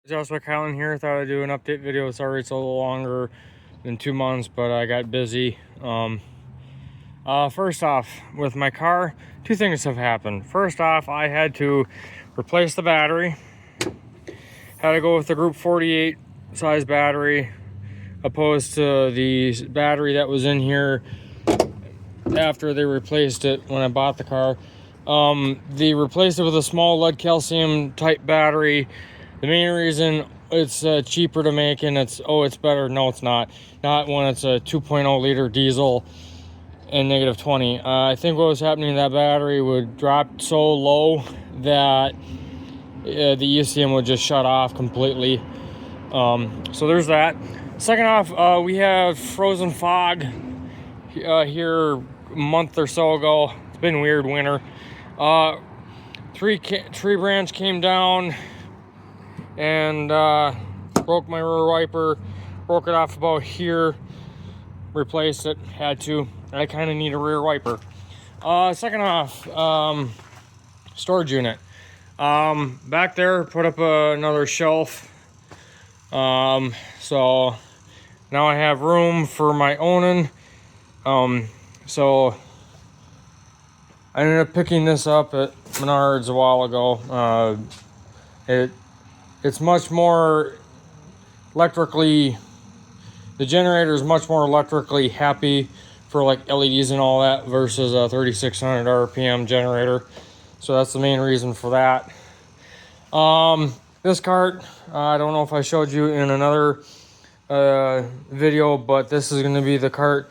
Joshua Kylan here. Thought I'd do an update video. Sorry it's a little longer than 2 months, but I got busy. First off, with my car, two things have happened. First off, I had to replace the battery. Had to go with the Group 48 size battery, opposed to the battery that was in here after they replaced it when I bought the car. They replaced it with a small lead calcium type battery. The main reason it's cheaper to make and it's better. No, it's not. Not when it's a 2.0 liter diesel and negative 20. I think what was happening, that battery would drop so low that the ECM would just shut off completely. So there's that. Second off, we have frozen fog here a month or so ago. It's been weird winter. Tree branch came down and broke my rear wiper, broke it off about here, replaced it, had to. I kind of need a rear wiper. Second off, storage unit. Back there, put up another shelf. So now I have room for my owning. So I ended up picking this up at Menards a while ago. It's much more electrically, the generator is much more electrically happy for like LEDs and all that versus a 3600 RPM generator. So that's the main reason for that. This cart, I don't know if I showed you in another video, but this is going to be the cart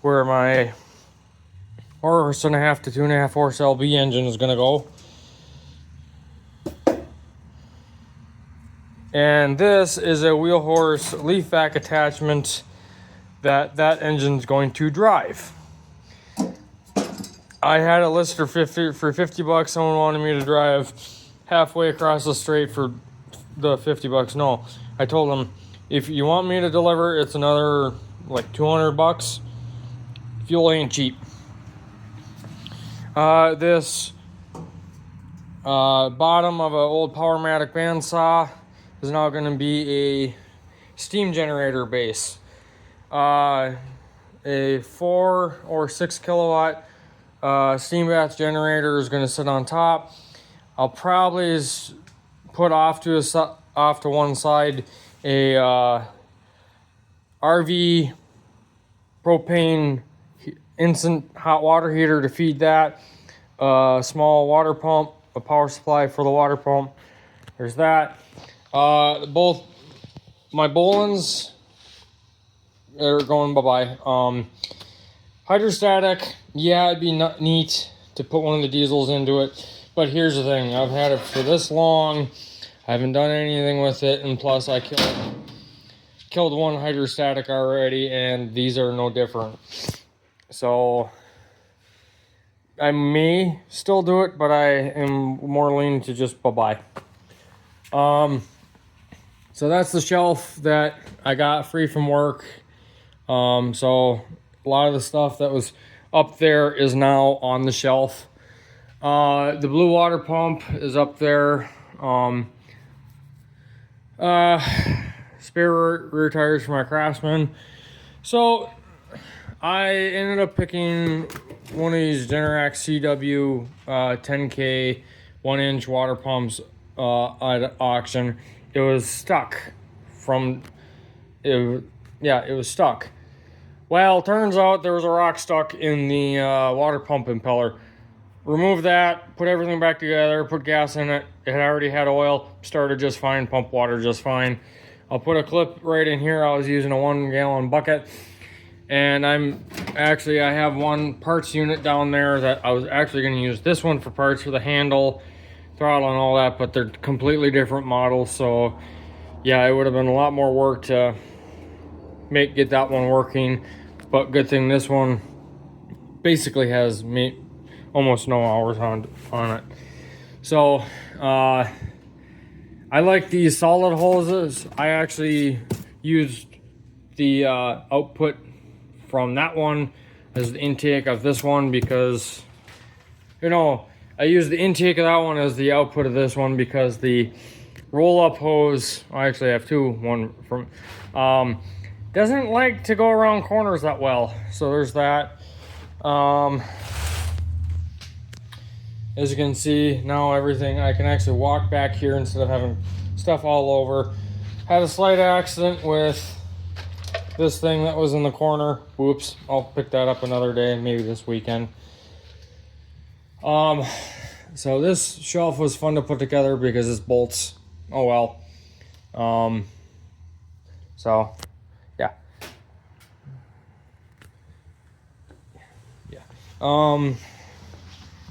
where my 1.5 to 2.5 horse LB engine is going to go. And this is a wheel horse leaf vac attachment that engine's going to drive. I had it listed for 50 bucks. Someone wanted me to drive halfway across the strait for the 50 bucks. No, I told them, if you want me to deliver, it's another like 200 bucks. Fuel ain't cheap. This bottom of an old Powermatic bandsaw is now going to be a steam generator base. A 4 or 6 kilowatt steam bath generator is going to sit on top. I'll probably put off to one side a RV propane instant hot water heater to feed that. Small water pump, a power supply for the water pump. There's that. Both my Bolins are going bye-bye. Hydrostatic, yeah, it'd be neat to put one of the diesels into it, but here's the thing, I've had it for this long, I haven't done anything with it, and plus I killed one hydrostatic already, and these are no different. So I may still do it, but I am more leaning to just bye-bye. So that's the shelf that I got free from work. So a lot of the stuff that was up there is now on the shelf. The blue water pump is up there. Spare rear tires for my Craftsman. So I ended up picking one of these Generac CW 10K 1-inch water pumps at auction. It was stuck it was stuck. Well, turns out there was a rock stuck in the water pump impeller. Removed that, put everything back together, put gas in it. It had already had oil, started just fine, pumped water just fine. I'll put a clip right in here. I was using a 1-gallon bucket. And I have one parts unit down there that I was actually going to use this one for parts for the handle, throttle and all that, but they're completely different models. So yeah, it would have been a lot more work to get that one working, but good thing this one basically has almost no hours on it. So I like these solid hoses. I actually used the output from that one as the intake of this one because, I use the intake of that one as the output of this one because the roll-up hose. I actually have two. One from doesn't like to go around corners that well. So there's that. As you can see, now everything, I can actually walk back here instead of having stuff all over. Had a slight accident with this thing that was in the corner. Whoops, I'll pick that up another day, maybe this weekend. So this shelf was fun to put together because it's bolts. Oh well. So yeah.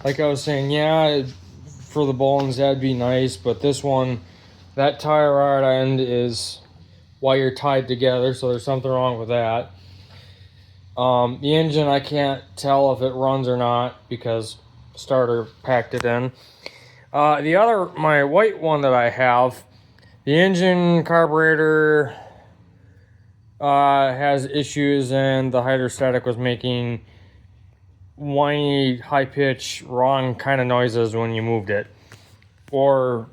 Like I was saying, yeah, for the Bollens that'd be nice, but this one, that tie rod end is wire tied together, so there's something wrong with that. The engine, I can't tell if it runs or not because starter packed it in. My white one that I have, the engine carburetor has issues, and the hydrostatic was making whiny, high pitch, wrong kind of noises when you moved it. So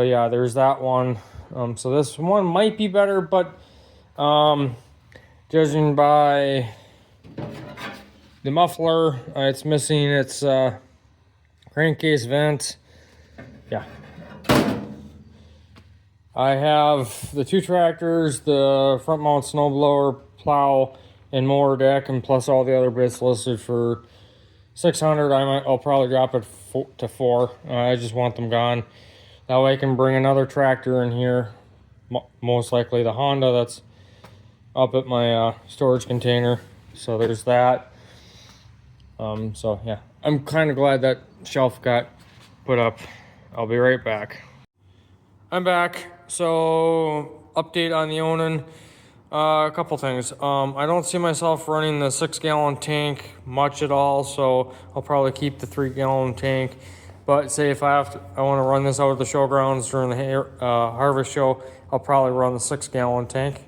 yeah, there's that one. So this one might be better, but judging by the muffler, it's missing its crankcase vent. Yeah. I have the two tractors, the front mount snowblower, plow, and mower deck, and plus all the other bits listed for $600. I'll probably drop it to $400. I just want them gone. That way I can bring another tractor in here, most likely the Honda that's up at my storage container. So there's that. So yeah, I'm kind of glad that shelf got put up. I'll be right back. I'm back. So update on the Onan. A couple things. I don't see myself running the 6-gallon tank much at all, so I'll probably keep the 3-gallon tank. But say if I want to run this out of the showgrounds during the harvest show, I'll probably run the 6-gallon tank.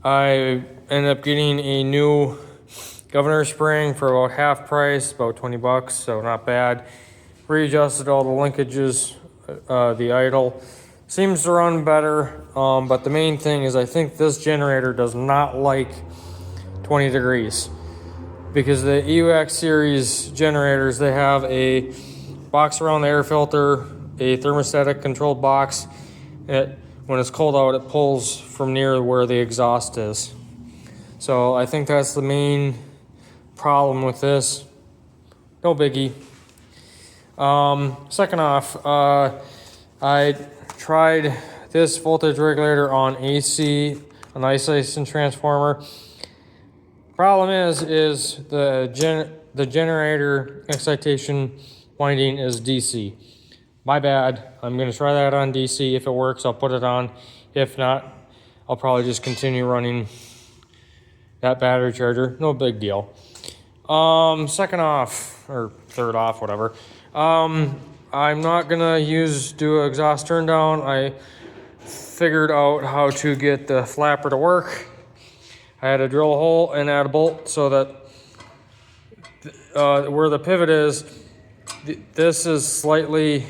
I ended up getting a new governor spring for about half price, about $20, so not bad. Readjusted all the linkages, the idle. Seems to run better, but the main thing is I think this generator does not like 20 degrees. Because the EUX series generators, they have a box around the air filter, a thermostatic controlled box. When it's cold out, it pulls from near where the exhaust is. So I think that's the main problem with this. No biggie. Second off, I tried this voltage regulator on AC, an isolation transformer. Problem is the generator excitation winding is DC. My bad. I'm gonna try that on DC. If it works, I'll put it on. If not, I'll probably just continue running that battery charger. No big deal. Second off, or third off, whatever. I'm not gonna do an exhaust turn down. I figured out how to get the flapper to work. I had to drill a hole and add a bolt so that where the pivot is, this is slightly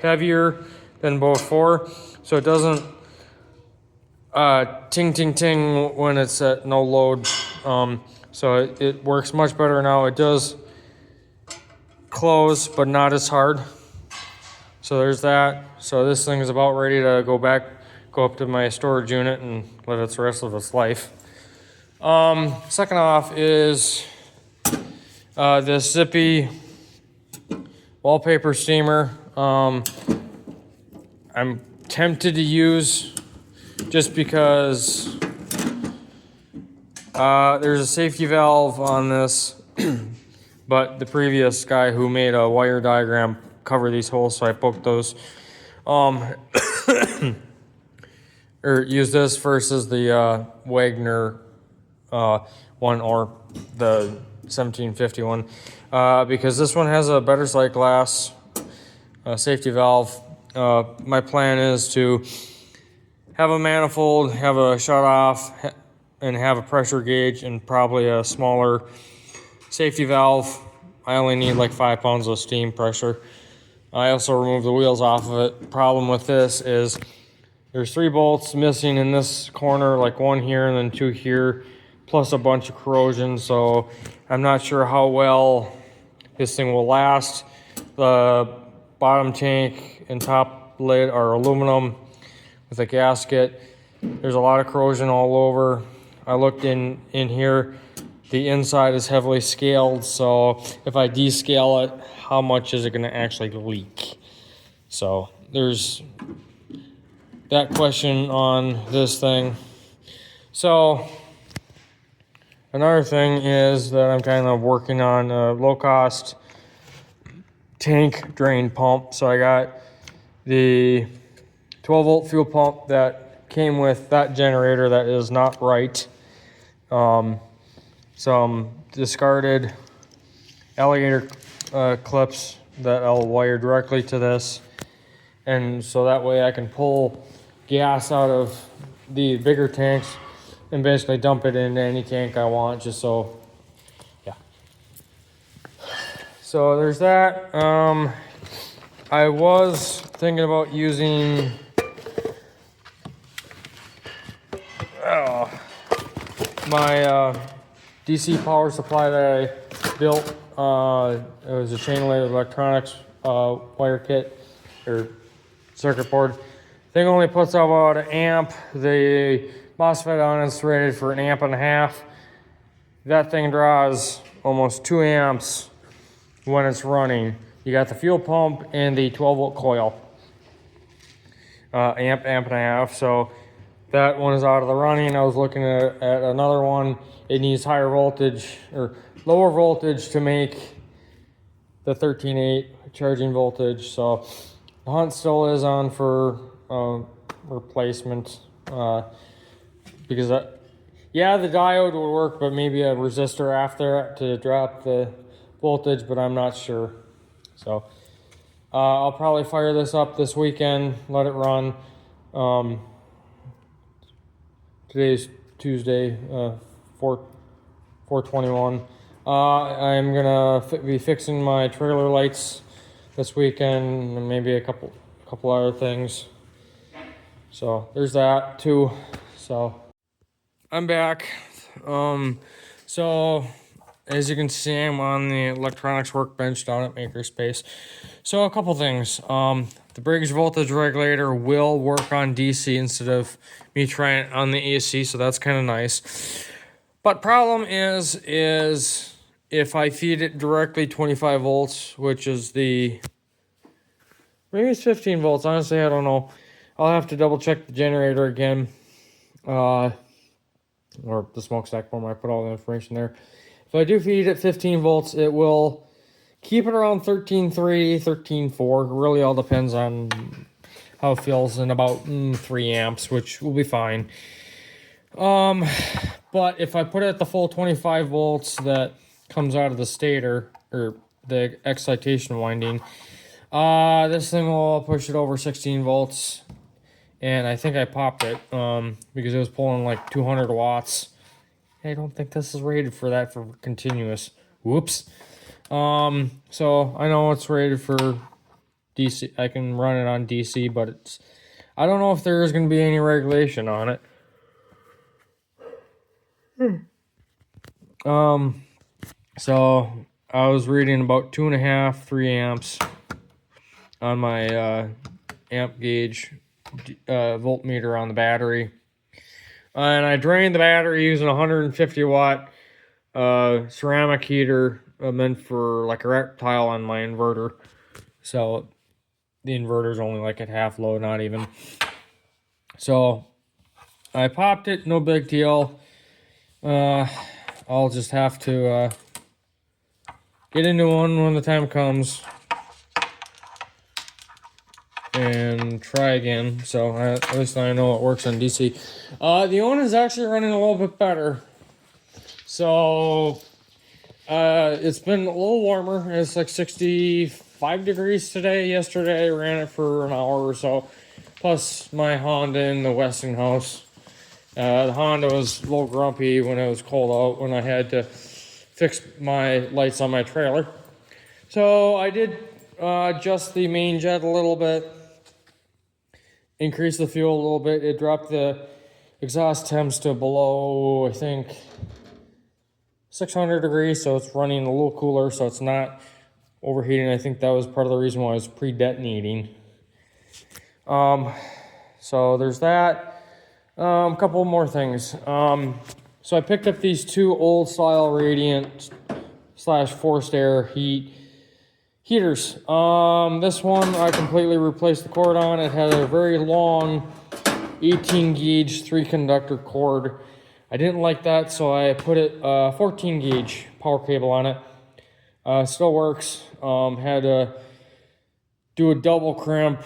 heavier than both 4, so it doesn't ting ting ting when it's at no load. So it works much better now. It does close, but not as hard. So there's that. So this thing is about ready to go up to my storage unit and live its rest of its life. Second off is this Zippy wallpaper steamer. I'm tempted to use just because there's a safety valve on this, but the previous guy who made a wire diagram covered these holes, so I poked those. Or use this versus the Wagner one or the 1751 because this one has a better sight glass safety valve. My plan is to have a manifold, have a shut off, and have a pressure gauge and probably a smaller safety valve I only need like 5 pounds of steam pressure. I also removed the wheels off of it. Problem with this is there's 3 bolts missing in this corner, like 1 here and then 2 here, plus a bunch of corrosion. So I'm not sure how well this thing will last. The bottom tank and top lid are aluminum with a gasket. There's a lot of corrosion all over. I looked in here. The inside is heavily scaled, so if I descale it, how much is it going to actually leak? So there's that question on this thing. So another thing is that I'm kind of working on a low-cost tank drain pump. So I got the 12-volt fuel pump that came with that generator that is not right. Some discarded alligator clips that I'll wire directly to this, and so that way I can pull gas out of the bigger tanks and basically dump it into any tank I want, just so, yeah. So there's that. I was thinking about using my DC power supply that I built. It was a chain-related electronics wire kit or circuit board. Thing only puts out about 1 amp. The MOSFET on it's rated for 1.5 amps. That thing draws almost 2 amps when it's running. You got the fuel pump and the 12-volt coil. Amp and a half. So that one is out of the running. I was looking at another one. It needs higher voltage or lower voltage to make the 13.8 charging voltage. So the hunt still is on for replacement because yeah, the diode would work, but maybe a resistor after to drop the voltage, but I'm not sure. So I'll probably fire this up this weekend, let it run. Today's Tuesday, 4/21. I'm gonna be fixing my trailer lights this weekend, and maybe a couple other things. So there's that too. So I'm back. So as you can see, I'm on the electronics workbench down at Makerspace. So a couple things. The Briggs voltage regulator will work on DC instead of me trying it on the AC, so that's kind of nice. But problem is if I feed it directly 25 volts, which is maybe it's 15 volts. Honestly, I don't know. I'll have to double check the generator again. Or the smokestack form. I put all the information there. If I do feed it 15 volts, it will keep it around 13.3, 13.4. It really all depends on how it feels, in about 3 amps, which will be fine. But if I put it at the full 25 volts that comes out of the stator, or the excitation winding, this thing will push it over 16 volts. And I think I popped it because it was pulling like 200 watts. I don't think this is rated for that for continuous. Whoops. So I know it's rated for DC. I can run it on DC, but I don't know if there is going to be any regulation on it. So I was reading about 2.5, 3 amps on my amp gauge voltmeter on the battery. And I drained the battery using a 150 watt ceramic heater meant for like a reptile on my inverter. So the inverter's only like at half load, not even. So I popped it, no big deal. I'll just have to get into one when the time comes and try again. So at least I know it works on DC. The one is actually running a little bit better. So it's been a little warmer. It's like 65 degrees today. Yesterday I ran it for an hour or so. Plus my Honda in the Westinghouse. The Honda was a little grumpy when it was cold out, when I had to fix my lights on my trailer. So I did adjust the main jet a little bit, increase the fuel a little bit. It dropped the exhaust temps to below, I think, 600 degrees, so it's running a little cooler, so it's not overheating. I think that was part of the reason why I was pre-detonating. So there's that. A couple more things. So I picked up these two old style Radiant / forced air heaters. This one I completely replaced the cord on. It had a very long 18 gauge 3 conductor cord. I didn't like that, so I put it 14 gauge power cable on it. Still works. Had to do a double crimp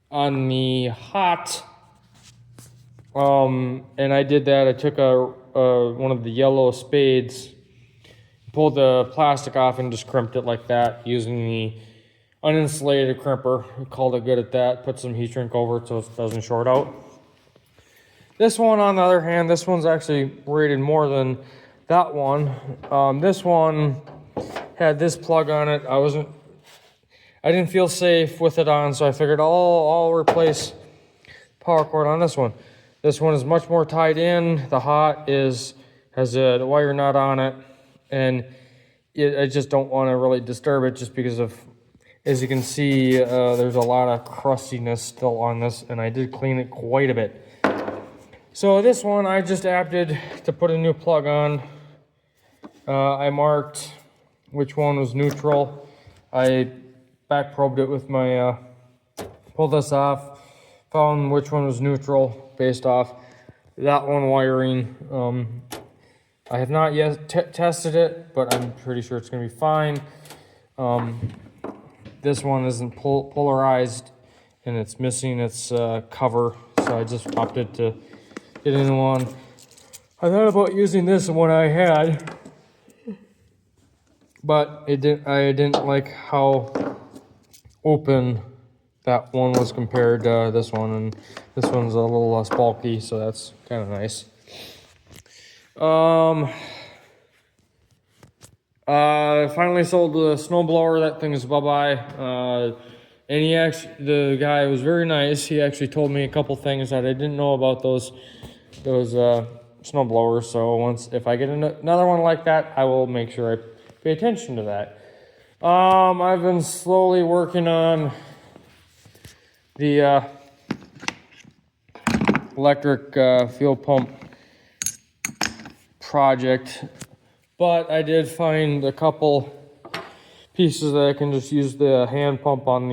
on the hot. And I did that. I took one of the yellow spades, pulled the plastic off, and just crimped it like that using the uninsulated crimper. Called it good at that. Put some heat shrink over it so it doesn't short out. This one, on the other hand, this one's actually rated more than that one. This one had this plug on it. I didn't feel safe with it on, so I figured I'll replace power cord on this one. This one is much more tied in. The hot has a wire nut on it, and I just don't want to really disturb it just because of, as you can see, there's a lot of crustiness still on this, and I did clean it quite a bit. So this one I just opted to put a new plug on. I marked which one was neutral. I back probed it with my, pulled this off, found which one was neutral based off that one wiring. I have not yet tested it, but I'm pretty sure it's going to be fine. This one isn't polarized, and it's missing its cover, so I just opted to get in one. I thought about using this one I had, but I didn't like how open that one was compared to this one, and this one's a little less bulky, so that's kind of nice. Finally sold the snowblower. That thing is bye-bye. And the guy was very nice. He actually told me a couple things that I didn't know about those snow blowers. So if I get another one like that, I will make sure I pay attention to that. I've been slowly working on the electric fuel pump project, but I did find a couple pieces that I can just use the hand pump on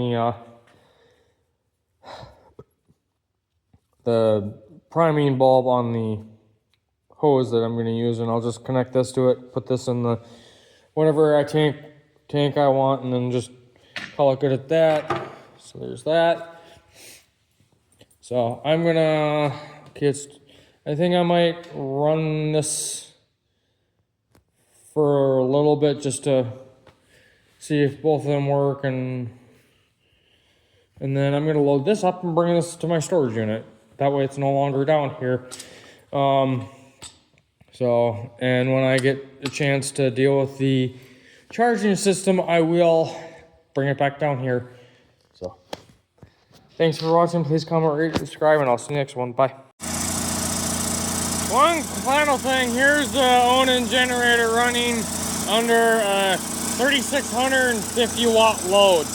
the priming bulb on the hose that I'm going to use, and I'll just connect this to it, put this in the whatever tank I want, and then just call it good at that. So there's that. So I'm gonna I think I might run this for a little bit just to see if both of them work, and then I'm gonna load this up and bring this to my storage unit. That way it's no longer down here. And when I get a chance to deal with the charging system, I will bring it back down here. So thanks for watching. Please comment, rate, subscribe, and I'll see you next one. Bye. One final thing, here's the Onan generator running under a 3650 watt load.